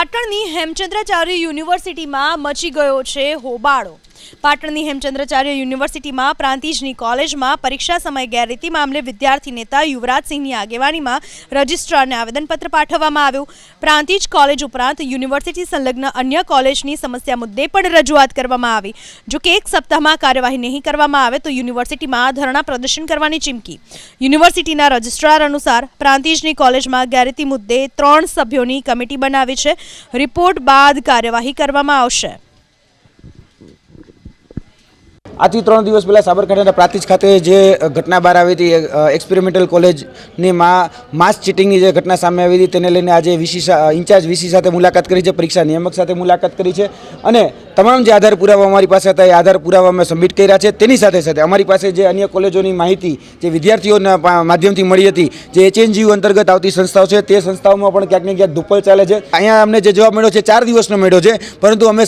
પાટણની હેમચંદ્રાચાર્ય યુનિવર્સિટીમાં મચી ગયો છે હોબાળો। પાટણની હેમચંદ્રાચાર્ય યુનિવર્સિટીમાં પ્રાંતિજની કોલેજમાં પરીક્ષા સમય ગેરરીતિ મામલે વિદ્યાર્થી નેતા યુવરાજસિંહની આગેવાનીમાં રજિસ્ટ્રારને આવેદનપત્ર પાઠવવામાં આવ્યું। પ્રાંતિજ કોલેજ ઉપરાંત યુનિવર્સિટી સંલગ્ન અન્ય કોલેજની સમસ્યા મુદ્દે પણ રજૂઆત કરવામાં આવી। જો કે એક સપ્તાહમાં કાર્યવાહી નહીં કરવામાં આવે તો યુનિવર્સિટીમાં ધરણા પ્રદર્શન કરવાની ચીમકી। યુનિવર્સિટીના રજિસ્ટ્રાર અનુસાર પ્રાંતિજની કોલેજમાં ગેરરીતિ મુદ્દે 3 સભ્યોની કમિટી બનાવી છે। રિપોર્ટ બાદ કાર્યવાહી કરવામાં આવશે। આથી 3 દિવસ પહેલાં સાબરકાંઠાના પ્રાંતિજ ખાતે જે ઘટના બહાર આવી હતી, એક્સપેરિમેન્ટલ કોલેજની માસ ચીટિંગની જે ઘટના સામે આવી હતી, તેને લઈને આજે ઇન્ચાર્જ વીસી સાથે મુલાકાત કરી છે, પરીક્ષા નિયામક સાથે મુલાકાત કરી છે અને તમામ જે આધાર પુરાવા અમારી પાસે હતા એ આધાર પુરાવા અમે સબમિટ કર્યા છે। તેની સાથે સાથે અમારી પાસે જે અન્ય કોલેજોની માહિતી જે વિદ્યાર્થીઓના માધ્યમથી મળી હતી, જે HNGU અંતર્ગત આવતી સંસ્થાઓ છે તે સંસ્થાઓમાં પણ ક્યાંક ને ક્યાંક ધુપ્પલ ચાલે છે। અહીંયા અમને જે જવાબ મળ્યો છે 4 દિવસનો મળ્યો છે, પરંતુ અમે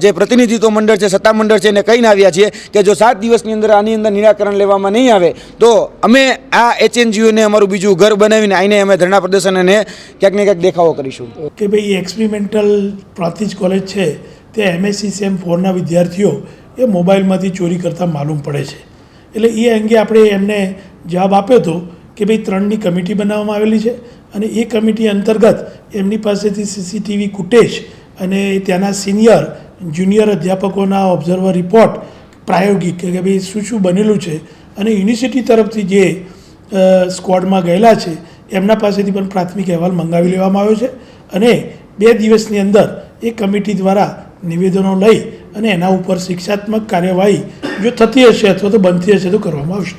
જે પ્રતિનિધિત્વ મંડળ છે, સત્તા મંડળ છે એને કહીને આવ્યા છીએ કે જો 7 દિવસની અંદર આની અંદર નિરાકરણ લેવામાં નહીં આવે તો અમે આ HNGUને અમારું બીજું ઘર બનાવીને આઈને અમે ધરણા પ્રદર્શન અને ક્યાંક ને ક્યાંક દેખાવો કરીશું કે ભાઈ એક્સપેરિમેન્ટલ પ્રાંતિજ કોલેજ છે તે MSc સેમ 4ના વિદ્યાર્થીઓ એ મોબાઈલમાંથી ચોરી કરતા માલુમ પડે છે। એટલે એ અંગે આપણે એમને જવાબ આપ્યો હતો કે ભાઈ 3ની કમિટી બનાવવામાં આવેલી છે અને એ કમિટી અંતર્ગત એમની પાસેથી CCTV ફૂટેજ અને ત્યાંના સિનિયર જુનિયર અધ્યાપકોના ઓબ્ઝર્વર રિપોર્ટ પ્રાયોગિક કે ભાઈ શું બનેલું છે અને યુનિવર્સિટી તરફથી જે સ્ક્વોડમાં ગયેલા છે એમના પાસેથી પણ પ્રાથમિક અહેવાલ મંગાવી લેવામાં આવ્યો છે અને 2 દિવસની અંદર એ કમિટી દ્વારા નિવેદનો લઈ અને એના ઉપર શિક્ષાત્મક કાર્યવાહી જો થતી હશે અથવા તો બનતી હશે તો કરવામાં આવશે।